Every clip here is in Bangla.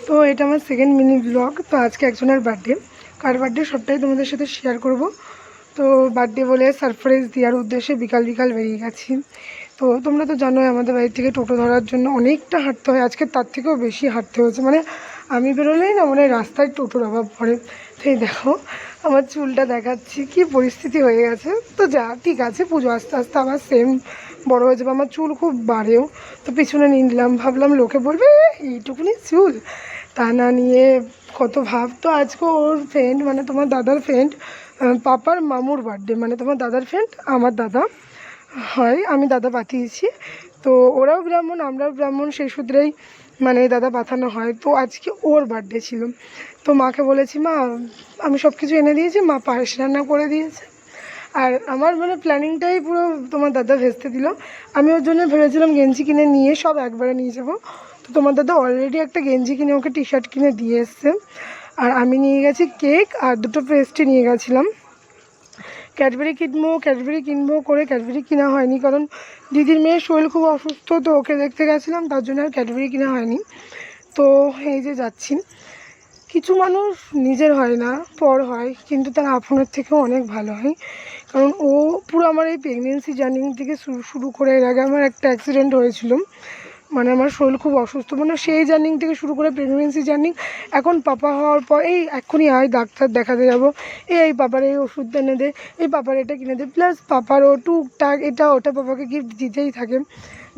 তো এটা আমার সেকেন্ড মিনি ব্লগ। তো আজকে একজনের বার্থডে, কার বার্থডে সবটাই তোমাদের সাথে শেয়ার করব। তো বার্থডে বলে সারপ্রাইজ দেওয়ার উদ্দেশ্যে বিকাল বিকাল বেরিয়ে গেছি। তো তোমরা তো জানোই আমাদের বাড়ি থেকে টোটো ধরার জন্য অনেকটা হাঁটতে হয়, আজকে তার থেকেও বেশি হাঁটতে হয়েছে। মানে আমি বেরোলেই না মানে রাস্তায় টোটোর অভাব পড়ে। তো এই দেখো আমার চুলটা দেখাচ্ছি কি পরিস্থিতি হয়ে গেছে। তো যা ঠিক আছে, পুজো আস্তে আস্তে আবার সেম বড় হয়ে যাবে, আমার চুল খুব বাড়েও। তো পিছনে নিয়ে নিলাম, ভাবলাম লোকে বলবে এইটুকুনি চুল, তা না নিয়ে কত ভাব। তো আজকে ওর ফ্রেন্ড মানে তোমার দাদার ফ্রেন্ড, পাপার মামুর বার্থডে, মানে তোমার দাদার ফ্রেন্ড আমার দাদা হয়, আমি দাদা পাঠিয়েছি। তো ওরাও ব্রাহ্মণ আমরাও ব্রাহ্মণ, সেই সূত্রেই মানে দাদা পাঠানো হয়। তো আজকে ওর বার্থডে ছিল। তো মাকে বলেছি মা আমি সব কিছু এনে দিয়েছি, মা পায়েস রান্না করে দিয়েছে। আর আমার মানে প্ল্যানিংটাই পুরো তোমার দাদা ভেস্তে দিল। আমি ওর জন্য ভেবেছিলাম গেঞ্জি কিনে নিয়ে সব একবারে নিয়ে যাবো। তো তোমার দাদা অলরেডি একটা গেঞ্জি কিনে ওকে টি শার্ট কিনে দিয়ে এসছে। আর আমি নিয়ে গেছি কেক আর দুটো পেস্ট্রি নিয়ে গেছিলাম। ক্যাডবেরি কিনবো করে ক্যাডবেরি কিনা হয়নি, কারণ দিদির মেয়ের শরীর খুব অসুস্থ, তো ওকে দেখতে গেছিলাম, তার জন্য আর ক্যাডবেরি কিনা হয়নি। তো এই যে যাচ্ছি। কিছু মানুষ নিজের হয় না, পর হয়, কিন্তু তার আপনের থেকেও অনেক ভালো হয়। কারণ ও পুরো আমার এই প্রেগনেন্সি জার্নি থেকে শুরু করে, এর আগে আমার একটা অ্যাক্সিডেন্ট হয়েছিল, মানে আমার শরীর খুব অসুস্থ, মানে সেই জার্নি থেকে শুরু করে প্রেগনেন্সি জার্নি, এখন পাপা হওয়ার পর এই এক্ষুনি আয় ডাক্তার দেখাতে যাবো, এই পাপার এই ওষুধ এনে দে, এই পাপার এটা কিনে দে, প্লাস পাপারও টুকটাক এটা ওটা পাপাকে গিফট দিতেই থাকে।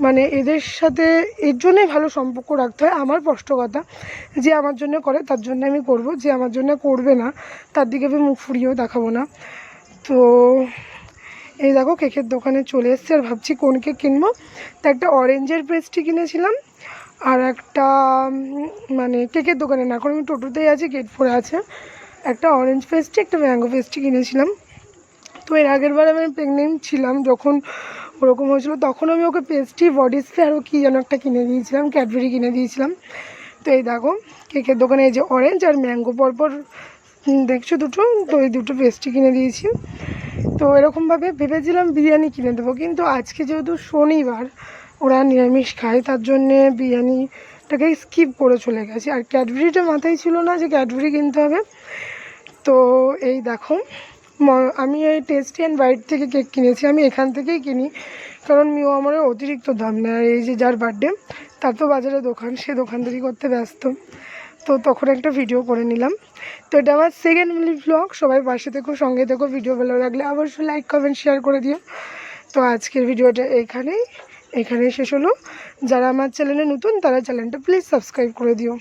মানে এদের সাথে এর জন্যই ভালো সম্পর্ক রাখতে হয়। আমার স্পষ্ট কথা, যে আমার জন্য করে তার জন্য আমি করব, যে আমার জন্য করবে না তার দিকে আমি মুখ ফুরিয়েও দেখাবো না। তো এই দেখো কেকের দোকানে চলে এসেছি, আর ভাবছি কোন কেক কিনবো। তো একটা অরেঞ্জের পেস্ট্রি কিনেছিলাম, আর একটা মানে কেকের দোকানে না, এখন আমি টোটোতেই আছি, গেট 4 আছে, একটা অরেঞ্জ পেস্ট্রি একটা ম্যাঙ্গো পেস্ট্রি কিনেছিলাম। তো এর আগের বার আমি প্রেগনেন্ট ছিলাম যখন ওরকম হয়েছিল, তখন আমি ওকে পেস্ট্রি বডি স্প্রে আরও কী যেন একটা কিনে দিয়েছিলাম, ক্যাডবেরি কিনে দিয়েছিলাম। তো এই দেখো কেকের দোকানে এই যে অরেঞ্জ আর ম্যাঙ্গো পরপর দেখছো দুটো, তো এই দুটো পেস্ট্রি কিনে দিয়েছি। তো এরকমভাবে ভেবেছিলাম বিরিয়ানি কিনে দেবো, কিন্তু আজকে যেহেতু শনিবার ওরা নিরামিষ খায়, তার জন্যে বিরিয়ানিটাকে স্কিপ করে চলে গেছি। আর ক্যাডবেরিটা মাথায় ছিল না যে ক্যাডবেরি কিনতে হবে। তো এই দেখো আমি এই টেস্টি অ্যান্ড বাইট থেকে কেক কিনেছি, আমি এখান থেকেই কিনি, কারণ মিও আমার অতিরিক্ত দাম নেয়। এই যে যার বার্থডে তার তো বাজারে দোকান, সে দোকানদারি করতে ব্যস্ত, তো তখন একটা ভিডিও করে নিলাম। তো এটা আমার সেকেন্ড মিনি ব্লগ, সবাই পাশে থেকো, সঙ্গে থেকো, ভিডিও ভালো লাগলে অবশ্যই লাইক কমেন্ট শেয়ার করে দিও। তো আজকের ভিডিওটা এখানেই শেষ হলো। যারা আমার চ্যানেলে নতুন তারা চ্যানেলটা প্লিজ সাবস্ক্রাইব করে দিও।